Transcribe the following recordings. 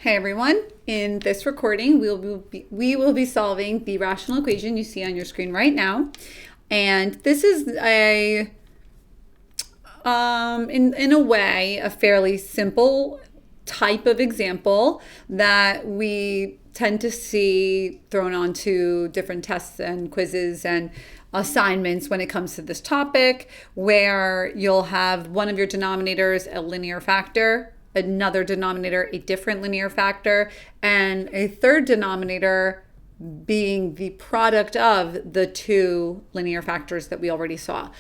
Hey everyone, in this recording we will be solving the rational equation you see on your screen right now. And this is in a way a fairly simple type of example that we tend to see thrown onto different tests and quizzes and assignments when it comes to this topic, where you'll have one of your denominators a linear factor, another denominator a different linear factor, and a third denominator being the product of the two linear factors that we already saw.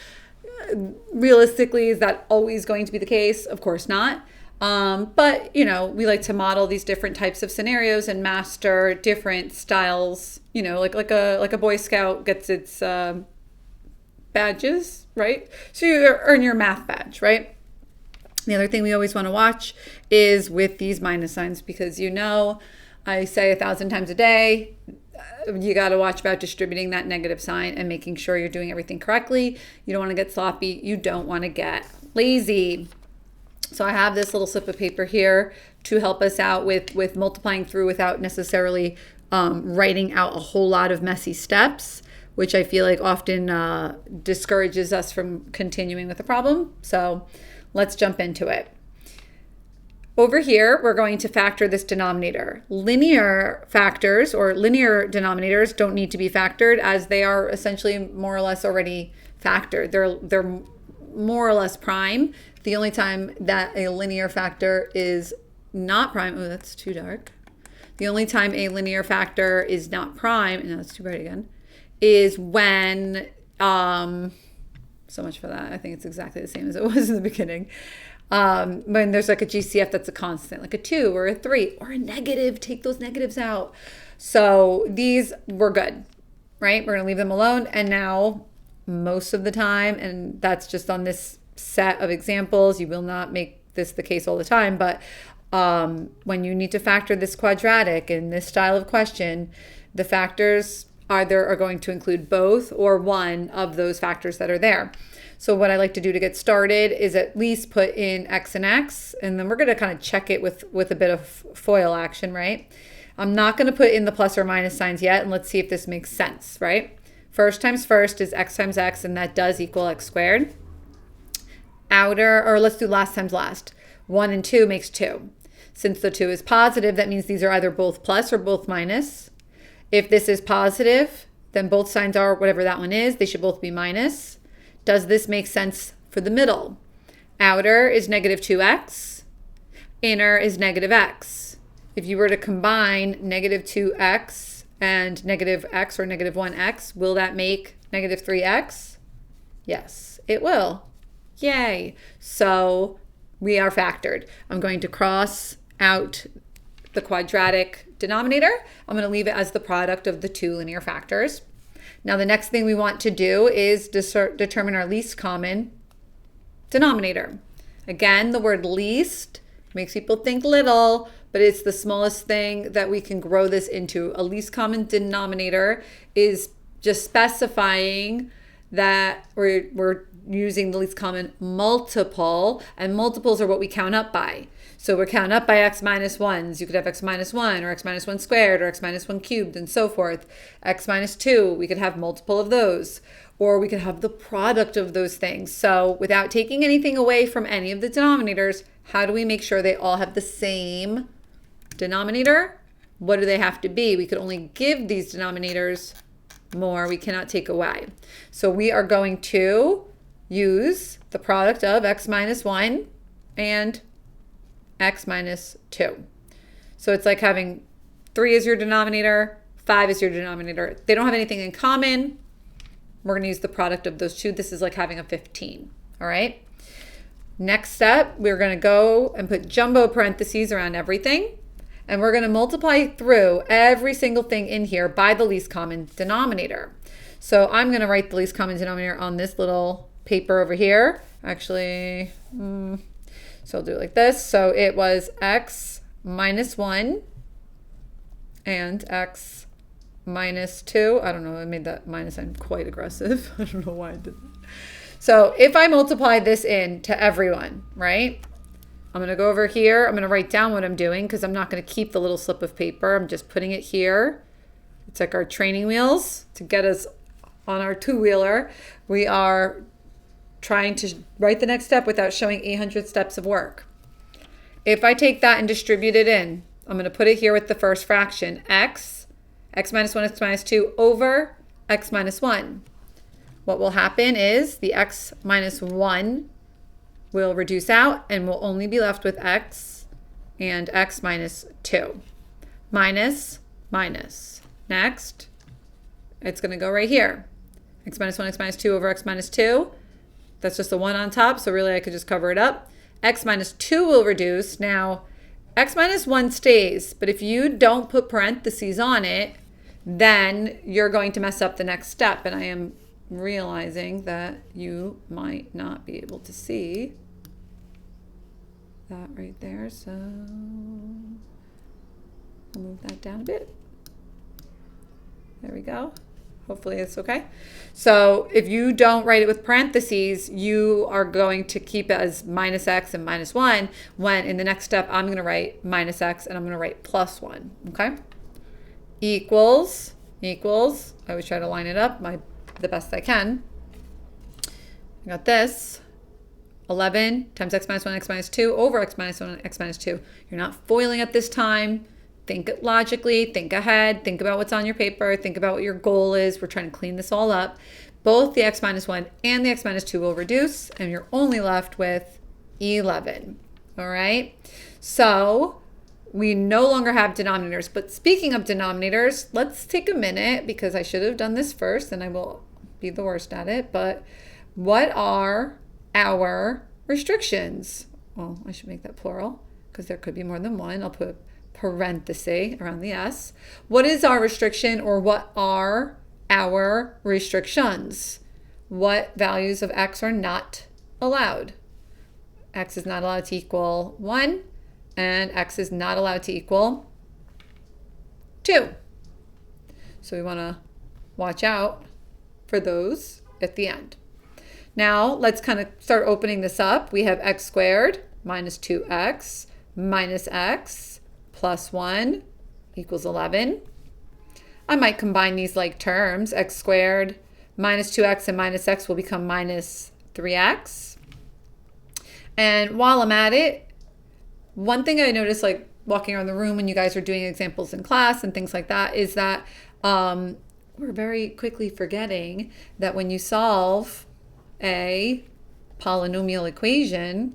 Realistically, is that always going to be the case? Of course not. But we like to model these different types of scenarios and master different styles. Like a Boy Scout gets its badges, right? So you earn your math badge, right? The other thing we always want to watch is with these minus signs, because I say 1,000 times a day, you got to watch about distributing that negative sign and making sure you're doing everything correctly. You don't want to get sloppy. You don't want to get lazy. So I have this little slip of paper here to help us out with multiplying through without necessarily writing out a whole lot of messy steps, which I feel like often discourages us from continuing with the problem. So let's jump into it. Over here, we're going to factor this denominator. Linear factors or linear denominators don't need to be factored, as they are essentially more or less already factored. They're more or less prime. The only time that a linear factor is not prime, oh, that's too dark. The only time a linear factor is not prime, and that's too bright again, is when, so much for that. I think it's exactly the same as it was in the beginning. When there's like a GCF that's a constant, like a 2 or a 3 or a negative, take those negatives out. So these were good, right? We're going to leave them alone. And now most of the time, and that's just on this set of examples, you will not make this the case all the time, but when you need to factor this quadratic in this style of question, the factors either are going to include both or one of those factors that are there. So what I like to do to get started is at least put in x and x, and then we're going to kind of check it with a bit of FOIL action, right? I'm not going to put in the plus or minus signs yet, and let's see if this makes sense, right? First times first is x times x, and that does equal x squared. Let's do last times last. 1 and 2 makes 2. Since the 2 is positive, that means these are either both plus or both minus. If this is positive, then both signs are whatever that one is. They should both be minus. Does this make sense for the middle? Outer is negative 2x. Inner is negative x. If you were to combine negative 2x and negative x or negative 1x, will that make negative 3x? Yes, it will. Yay. So we are factored. I'm going to cross out the quadratic denominator. I'm going to leave it as the product of the two linear factors. Now the next thing we want to do is determine our least common denominator. Again, the word least makes people think little, but it's the smallest thing that we can grow this into. A least common denominator is just specifying that we're using the least common multiple, and multiples are what we count up by. So we're counting up by x minus 1s. You could have x minus 1 or x minus 1 squared or x minus 1 cubed and so forth. X minus 2, we could have multiple of those, or we could have the product of those things. So without taking anything away from any of the denominators, how do we make sure they all have the same denominator? What do they have to be? We could only give these denominators more. We cannot take away. So we are going to use the product of x minus 1 and x minus 2. So it's like having 3 as your denominator, 5 as your denominator. They don't have anything in common. We're going to use the product of those two. This is like having a 15. All right. Next step, we're going to go and put jumbo parentheses around everything. And we're going to multiply through every single thing in here by the least common denominator. So I'm going to write the least common denominator on this little paper over here. Actually, so I'll do it like this. So it was x minus 1 and x minus 2. I don't know, I made that minus sign quite aggressive. I don't know why I did that. So if I multiply this in to everyone, right? I'm going to go over here. I'm going to write down what I'm doing because I'm not going to keep the little slip of paper. I'm just putting it here. It's like our training wheels to get us on our two-wheeler. We are trying to write the next step without showing 800 steps of work. If I take that and distribute it in, I'm going to put it here with the first fraction, x minus 1, x minus 2 over x minus 1. What will happen is the x minus 1 will reduce out and we'll only be left with x and x minus 2. Minus, minus. Next, it's going to go right here. X minus 1, x minus 2 over x minus 2. That's just a 1 on top, so really I could just cover it up. X minus 2 will reduce. Now, x minus 1 stays, but if you don't put parentheses on it, then you're going to mess up the next step. And I am realizing that you might not be able to see that right there. So I'll move that down a bit. There we go. Hopefully it's okay. So if you don't write it with parentheses, you are going to keep it as minus x and minus 1, when in the next step, I'm going to write minus x and I'm going to write plus 1. Okay? Equals. I always try to line it up the best I can. I got this. 11 times x minus 1, x minus 2 over x minus 1, x minus 2. You're not foiling at this time. Think logically, think ahead, think about what's on your paper, think about what your goal is. We're trying to clean this all up. Both the x minus 1 and the x minus 2 will reduce, and you're only left with 11. All right? So we no longer have denominators. But speaking of denominators, let's take a minute, because I should have done this first, and I will be the worst at it. But what are our restrictions? Well, I should make that plural, because there could be more than one. I'll put parenthesis around the S. What is our restriction, or what are our restrictions? What values of x are not allowed? X is not allowed to equal 1, and x is not allowed to equal 2. So we want to watch out for those at the end. Now let's kind of start opening this up. We have x squared minus 2x minus x plus 1 equals 11. I might combine these like terms. X squared minus 2x and minus x will become minus 3x. And while I'm at it, one thing I noticed, like walking around the room when you guys are doing examples in class and things like that, is that we're very quickly forgetting that when you solve a polynomial equation,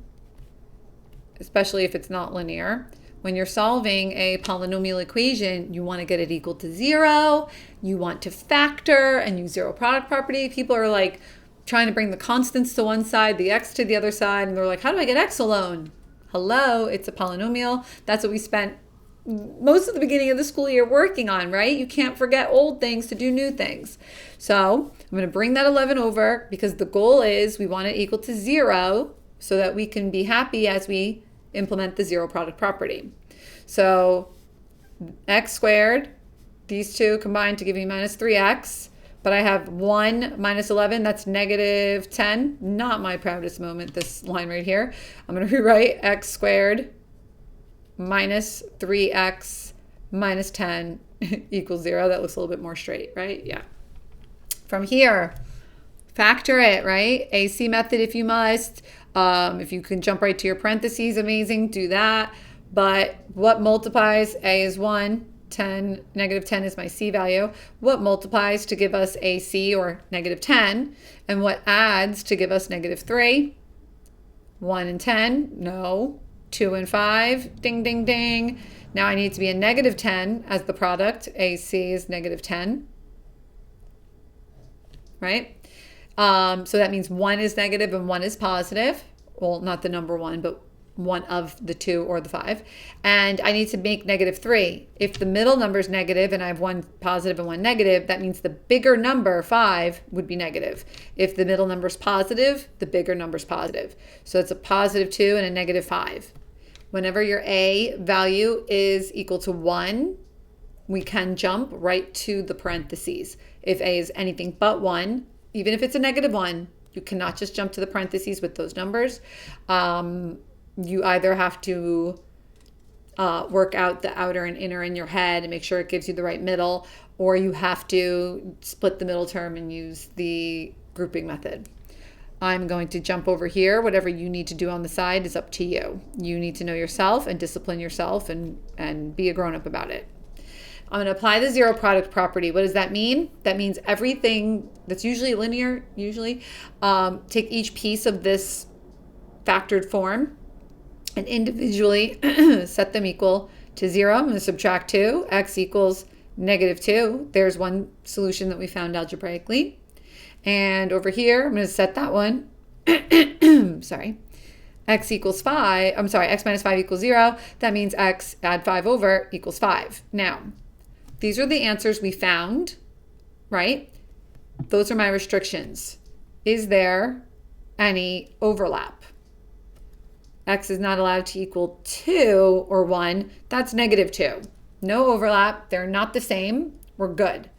especially if it's not linear, when you're solving a polynomial equation, you want to get it equal to 0. You want to factor and use zero product property. People are like trying to bring the constants to one side, the x to the other side, and they're like, how do I get x alone? Hello, it's a polynomial. That's what we spent most of the beginning of the school year working on, right? You can't forget old things to do new things. So I'm going to bring that 11 over, because the goal is we want it equal to 0 so that we can be happy as we implement the zero product property. So x squared, these two combine to give me minus 3x, but I have 1 minus 11, that's negative 10. Not my proudest moment, this line right here. I'm going to rewrite x squared minus 3x minus 10 equals 0. That looks a little bit more straight, right? Yeah. From here, factor it, right? AC method if you must. If you can jump right to your parentheses, amazing, do that. But what multiplies? A is 1, 10, negative 10 is my C value. What multiplies to give us a C, or negative 10? And what adds to give us negative 3? 1 and 10? No. 2 and 5? Ding, ding, ding. Now I need to be a negative 10 as the product. AC is negative 10. Right? So that means 1 is negative and 1 is positive. Well, not the number 1, but one of the 2 or the 5. And I need to make negative 3. If the middle number is negative and I have 1 positive and 1 negative, that means the bigger number, 5, would be negative. If the middle number is positive, the bigger number is positive. So it's a positive 2 and a negative 5. Whenever your A value is equal to 1, we can jump right to the parentheses. If A is anything but 1, even if it's a negative 1, you cannot just jump to the parentheses with those numbers. you either have to work out the outer and inner in your head and make sure it gives you the right middle, or you have to split the middle term and use the grouping method. I'm going to jump over here. Whatever you need to do on the side is up to you. You need to know yourself and discipline yourself and be a grown-up about it. I'm going to apply the zero product property. What does that mean? That means everything that's usually linear, take each piece of this factored form and individually set them equal to 0. I'm going to subtract 2. X equals -2. There's one solution that we found algebraically. And over here, I'm going to set that one. Sorry. X equals 5. I'm sorry, X minus 5 equals 0. That means X, add 5 over, equals 5. Now, these are the answers we found, right? Those are my restrictions. Is there any overlap? X is not allowed to equal 2 or 1. That's -2. No overlap. They're not the same. We're good.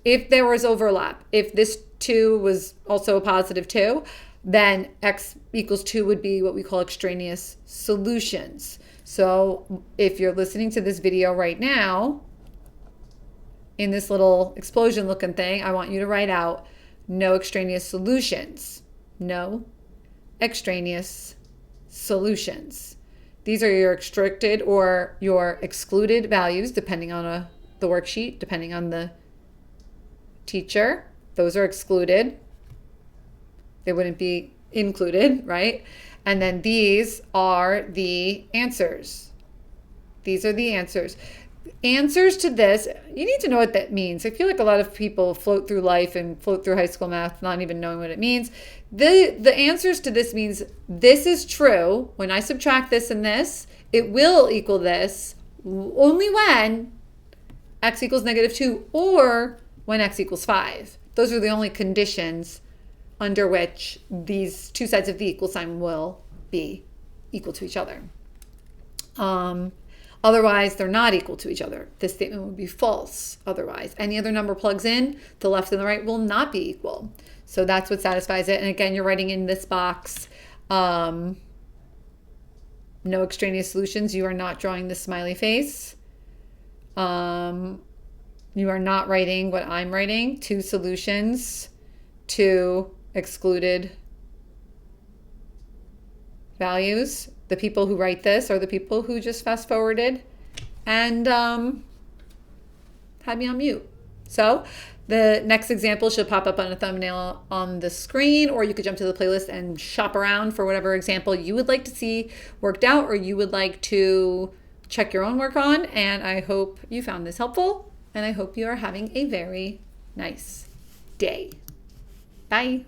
If there was overlap, if this 2 was also a positive 2, then X equals 2 would be what we call extraneous solutions. So if you're listening to this video right now, in this little explosion looking thing, I want you to write out no extraneous solutions. No extraneous solutions. These are your restricted or your excluded values, depending on the worksheet, depending on the teacher. Those are excluded. They wouldn't be included, right? And then these are the answers. These are the answers. Answers to this, you need to know what that means. I feel like a lot of people float through life and float through high school math not even knowing what it means. The answers to this means this is true. When I subtract this and this, it will equal this only when X equals -2 or when X equals 5. Those are the only conditions under which these two sides of the equal sign will be equal to each other. Otherwise, they're not equal to each other. This statement would be false otherwise. Any other number plugs in, the left and the right will not be equal. So that's what satisfies it. And again, you're writing in this box, no extraneous solutions. You are not drawing the smiley face. You are not writing what I'm writing, 2 solutions, 2 excluded values. The people who write this are the people who just fast forwarded and had me on mute. So the next example should pop up on a thumbnail on the screen, or you could jump to the playlist and shop around for whatever example you would like to see worked out or you would like to check your own work on. And I hope you found this helpful, and I hope you are having a very nice day. Bye.